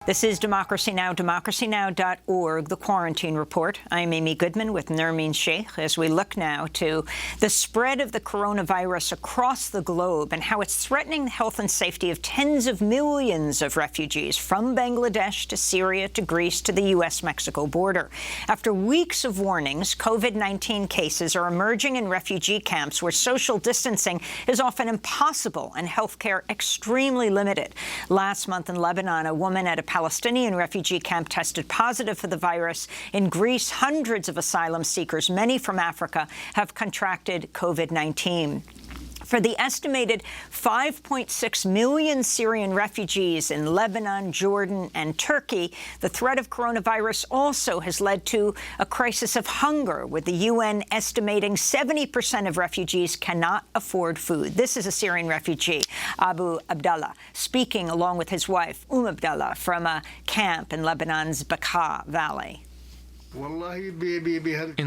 This is Democracy Now!, democracynow.org, the Quarantine Report. I'm Amy Goodman with Nermeen Sheikh as we look now to the spread of the coronavirus across the globe and how it's threatening the health and safety of tens of millions of refugees from Bangladesh to Syria to Greece to the U.S.-Mexico border. After weeks of warnings, COVID-19 cases are emerging in refugee camps where social distancing is often impossible and health care extremely limited. Last month in Lebanon, a woman at a Palestinian refugee camp tested positive for the virus. In Greece, hundreds of asylum seekers, many from Africa, have contracted COVID-19. For the estimated 5.6 million Syrian refugees in Lebanon, Jordan, and Turkey, the threat of coronavirus also has led to a crisis of hunger, with the UN estimating 70% of refugees cannot afford food. This is a Syrian refugee, Abu Abdallah, speaking along with his wife, Abdallah, from a camp in Lebanon's Bekaa Valley. In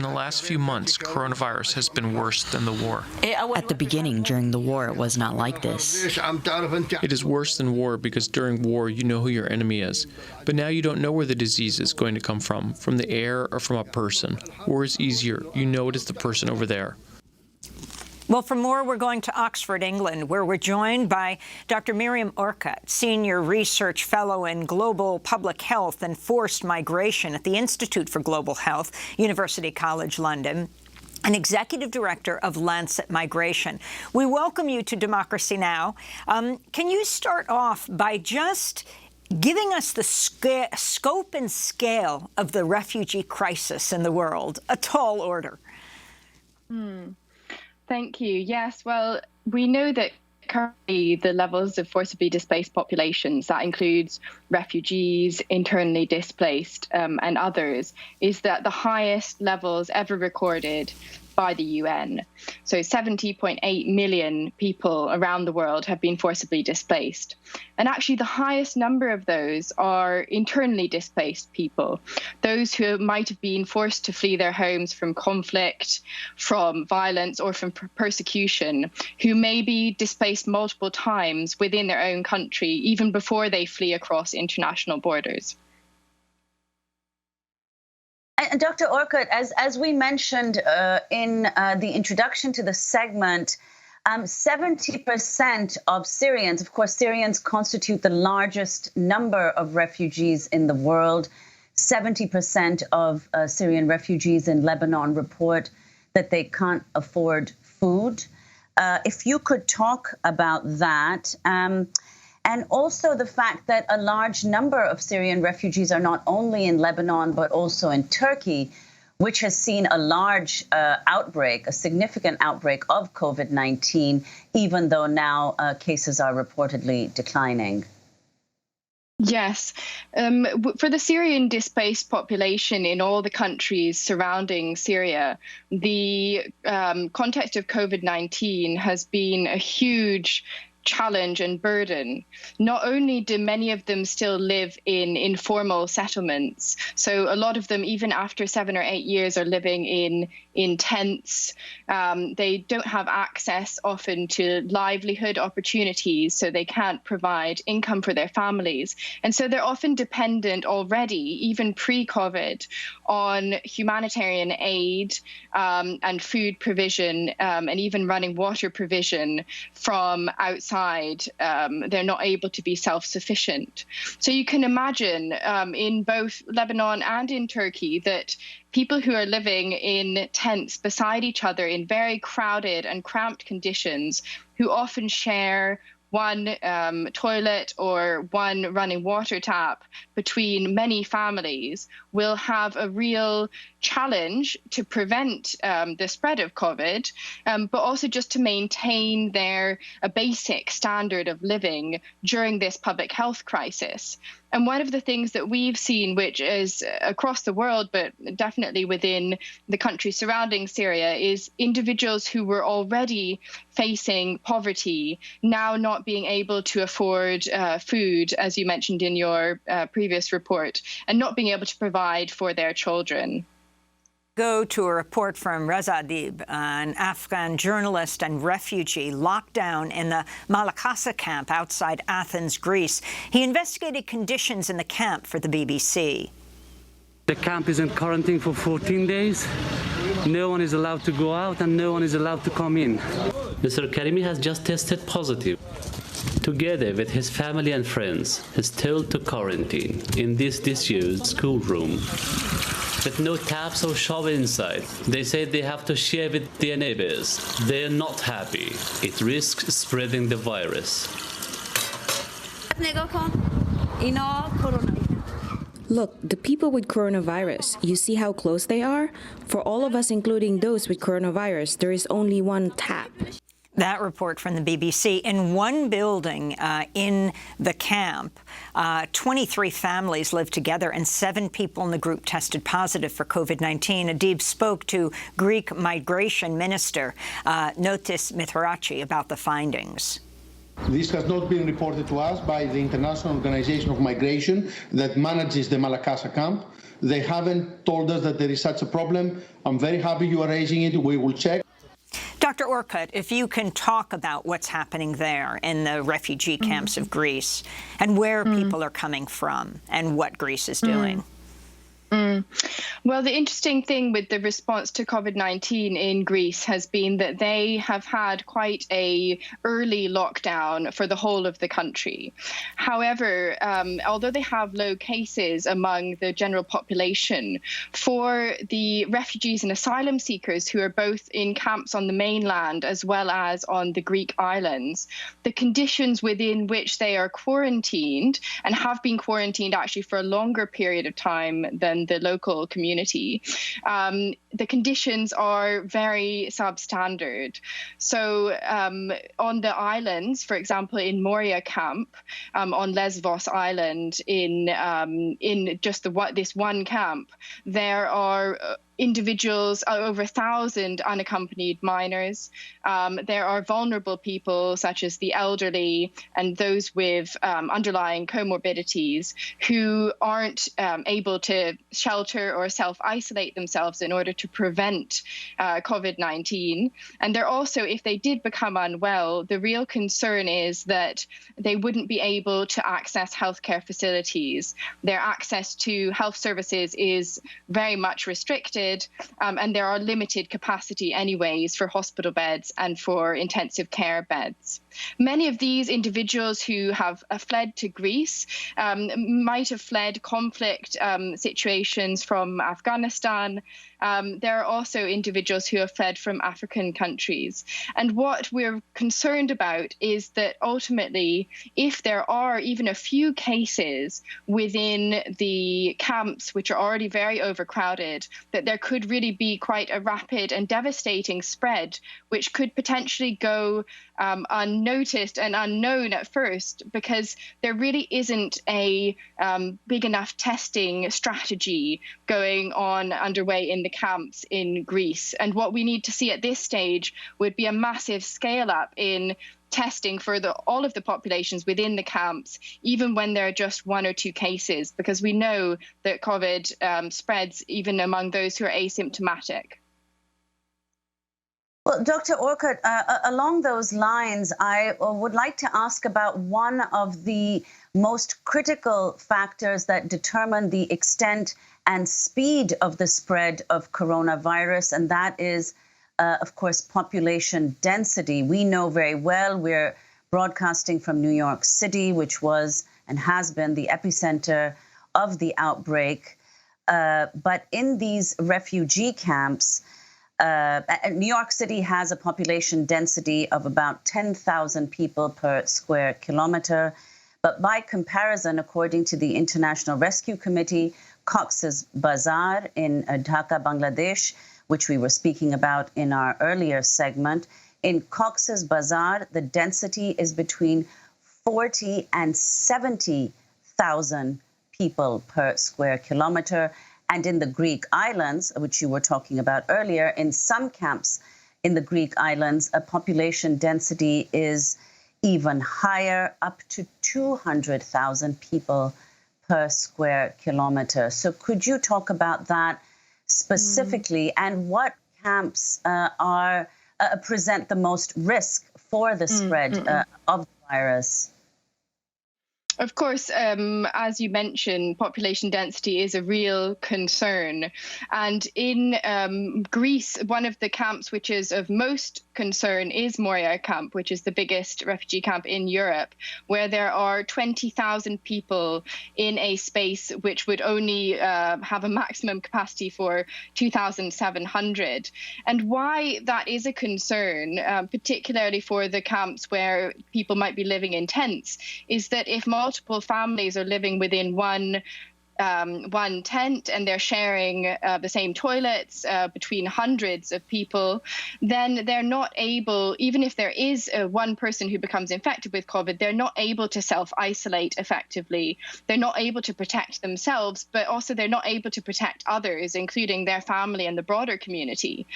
the last few months, coronavirus has been worse than the war. At the beginning, during the war, it was not like this. It is worse than war because during war, you know who your enemy is. But now you don't know where the disease is going to come from the air or from a person. War is easier. You know it is the person over there. Well, for more, we're going to Oxford, England, where we're joined by Dr. Miriam Orcutt, Senior Research Fellow in Global Public Health and Forced Migration at the Institute for Global Health, University College London, and Executive Director of Lancet Migration. We welcome you to Democracy Now! Can you start off by just giving us the scope and scale of the refugee crisis in the world? A tall order. Thank you. Yes, well, we know that currently the levels of forcibly displaced populations, that includes refugees, internally displaced, and others, is that the highest levels ever recorded by the UN. So 70.8 million people around the world have been forcibly displaced. And actually the highest number of those are internally displaced people, those who might have been forced to flee their homes from conflict, from violence, or from persecution, who may be displaced multiple times within their own country, even before they flee across international borders. And Dr. Orcutt, as we mentioned in the introduction to the segment, 70% of Syrians, of course, Syrians constitute the largest number of refugees in the world. 70% of Syrian refugees in Lebanon report that they can't afford food. If you could talk about that. And also the fact that a large number of Syrian refugees are not only in Lebanon, but also in Turkey, which has seen a large outbreak, a significant outbreak of COVID-19, even though now cases are reportedly declining. Yes. For the Syrian displaced population in all the countries surrounding Syria, the context of COVID-19 has been a huge challenge and burden. Not only do many of them still live in informal settlements, so a lot of them, even after 7 or 8 years, are living in tents. They don't have access often to livelihood opportunities, so they can't provide income for their families. And so they're often dependent already, even pre-COVID, on humanitarian aid and food provision and even running water provision from outside. They're not able to be self-sufficient. So you can imagine in both Lebanon and in Turkey that people who are living in tents beside each other in very crowded and cramped conditions, who often share one toilet or one running water tap between many families, will have a real challenge to prevent the spread of COVID, but also just to maintain a basic standard of living during this public health crisis. And one of the things that we've seen, which is across the world, but definitely within the countries surrounding Syria, is individuals who were already facing poverty now not being able to afford food, as you mentioned in your previous report, and not being able to provide for their children. Go to a report from Reza Dib, an Afghan journalist and refugee locked down in the Malakasa camp outside Athens, Greece. He investigated conditions in the camp for the BBC. The camp is in quarantine for 14 days. No one is allowed to go out and no one is allowed to come in. Mr. Karimi has just tested positive. Together with his family and friends, he's told to quarantine in this disused schoolroom. With no taps or shower inside. They say they have to share with their neighbors. They're not happy. It risks spreading the virus. Look, the people with coronavirus, you see how close they are? For all of us, including those with coronavirus, there is only one tap. That report from the BBC. In one building in the camp, 23 families lived together and 7 people in the group tested positive for COVID-19. Adib spoke to Greek Migration Minister Notis Mithrachi about the findings. This has not been reported to us by the International Organization of Migration that manages the Malakasa camp. They haven't told us that there is such a problem. I'm very happy you are raising it. We will check. Dr. Orcutt, if you can talk about what's happening there in the refugee camps of Greece and where people are coming from and what Greece is doing. Well, the interesting thing with the response to COVID-19 in Greece has been that they have had quite a early lockdown for the whole of the country. However, although they have low cases among the general population, for the refugees and asylum seekers who are both in camps on the mainland as well as on the Greek islands, the conditions within which they are quarantined and have been quarantined actually for a longer period of time than the local community, the conditions are very substandard. So on the islands, for example, in Moria camp, on Lesvos Island, in just this one camp, there are individuals, over 1,000 unaccompanied minors. There are vulnerable people such as the elderly and those with underlying comorbidities who aren't able to shelter or self-isolate themselves in order to prevent COVID-19. And they're also, if they did become unwell, the real concern is that they wouldn't be able to access healthcare facilities. Their access to health services is very much restricted. And there are limited capacity anyways for hospital beds and for intensive care beds. Many of these individuals who have fled to Greece might have fled conflict situations from Afghanistan. There are also individuals who have fled from African countries. And what we're concerned about is that ultimately, if there are even a few cases within the camps, which are already very overcrowded, that there could really be quite a rapid and devastating spread, which could potentially go unnoticed and unknown at first, because there really isn't a big enough testing strategy going on underway in the camps in Greece. And what we need to see at this stage would be a massive scale up in testing for all of the populations within the camps, even when there are just 1 or 2 cases, because we know that COVID spreads even among those who are asymptomatic. Well, Dr. Orcutt, along those lines, I would like to ask about one of the most critical factors that determine the extent and speed of the spread of coronavirus, and that is, of course, population density. We know very well we're broadcasting from New York City, which was and has been the epicenter of the outbreak. But in these refugee camps, New York City has a population density of about 10,000 people per square kilometer. But by comparison, according to the International Rescue Committee, Cox's Bazar in Dhaka, Bangladesh, which we were speaking about in our earlier segment, in Cox's Bazar, the density is between 40 and 70,000 people per square kilometer. And in the Greek islands, which you were talking about earlier, in some camps in the Greek islands, a population density is even higher, up to 200,000 people per square kilometer. So could you talk about that specifically, and what camps present the most risk for the spread of the virus? Of course, as you mentioned, population density is a real concern. And in Greece, one of the camps which is of most concern is Moria camp, which is the biggest refugee camp in Europe, where there are 20,000 people in a space which would only have a maximum capacity for 2,700. And why that is a concern, particularly for the camps where people might be living in tents, is that if multiple families are living within one tent and they're sharing the same toilets between hundreds of people, then they're not able, even if there is one person who becomes infected with COVID, they're not able to self-isolate effectively. They're not able to protect themselves, but also they're not able to protect others, including their family and the broader community.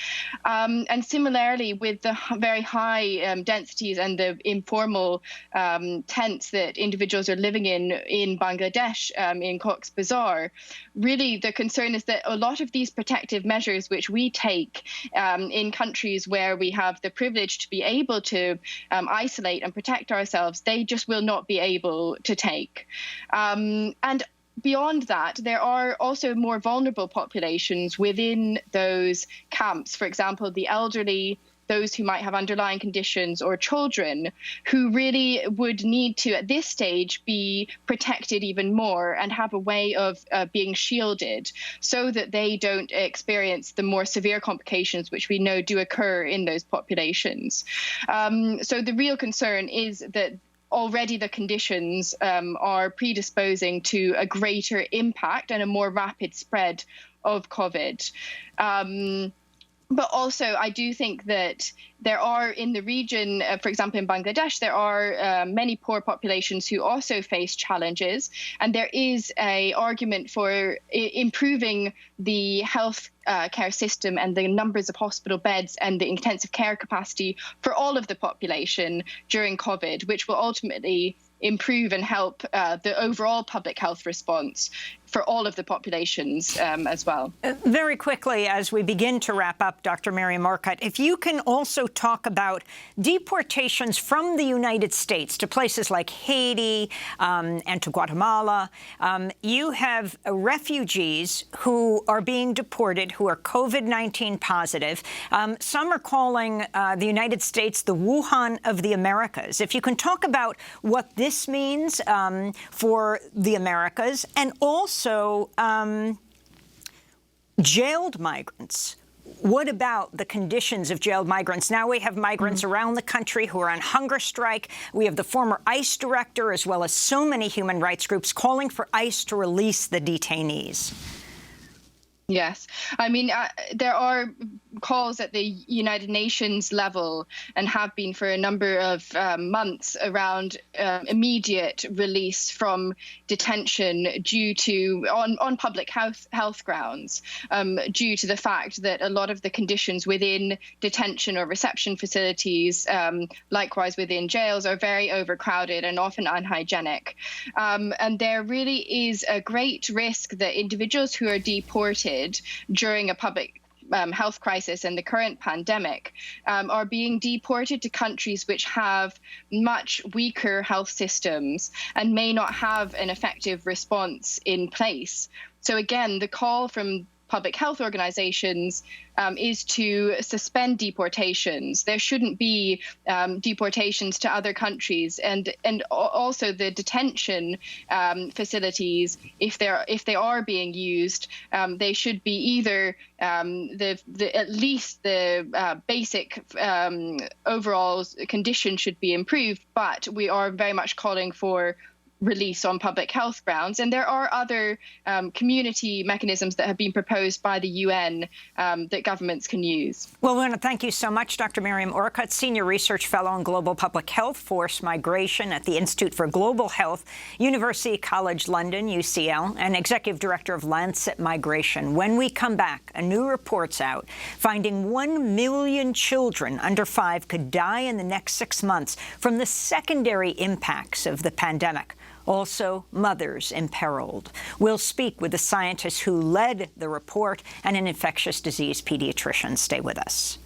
And similarly, with the very high densities and the informal tents that individuals are living in Bangladesh, in Cox's Bazar, really the concern is that a lot of these protective measures which we take in countries where we have the privilege to be able to isolate and protect ourselves, they just will not be able to take. And beyond that, there are also more vulnerable populations within those camps. For example, the elderly, those who might have underlying conditions, or children who really would need to, at this stage, be protected even more and have a way of being shielded so that they don't experience the more severe complications which we know do occur in those populations. So the real concern is that already the conditions are predisposing to a greater impact and a more rapid spread of COVID. But also, I do think that there are in the region, for example, in Bangladesh, there are many poor populations who also face challenges. And there is an argument for improving the health care system and the numbers of hospital beds and the intensive care capacity for all of the population during COVID, which will ultimately improve and help the overall public health response for all of the populations as well. Very quickly, as we begin to wrap up, Dr. Miriam Orcutt, if you can also talk about deportations from the United States to places like Haiti and to Guatemala. You have refugees who are being deported who are COVID-19 positive. Some are calling the United States the Wuhan of the Americas. If you can talk about what this means for the Americas, and also jailed migrants. What about the conditions of jailed migrants? Now we have migrants around the country who are on hunger strike. We have the former ICE director, as well as so many human rights groups, calling for ICE to release the detainees. Yes. I mean, there are calls at the United Nations level, and have been for a number of months, around immediate release from detention due to on public health grounds, due to the fact that a lot of the conditions within detention or reception facilities, likewise within jails, are very overcrowded and often unhygienic. And there really is a great risk that individuals who are deported during a public health crisis and the current pandemic are being deported to countries which have much weaker health systems and may not have an effective response in place. So again, the call from public health organizations is to suspend deportations. There shouldn't be deportations to other countries, and also the detention facilities, if they are being used, they should be either at least the basic overall condition should be improved, but we are very much calling for release on public health grounds. And there are other community mechanisms that have been proposed by the UN that governments can use. Well, we want to thank you so much, Dr. Miriam Orcutt, Senior Research Fellow in Global Public Health, Forced Migration at the Institute for Global Health, University College London, UCL, and Executive Director of Lancet Migration. When we come back, a new report's out finding 1 million children under 5 could die in the next 6 months from the secondary impacts of the pandemic. Also, mothers imperiled. We'll speak with the scientists who led the report and an infectious disease pediatrician. Stay with us.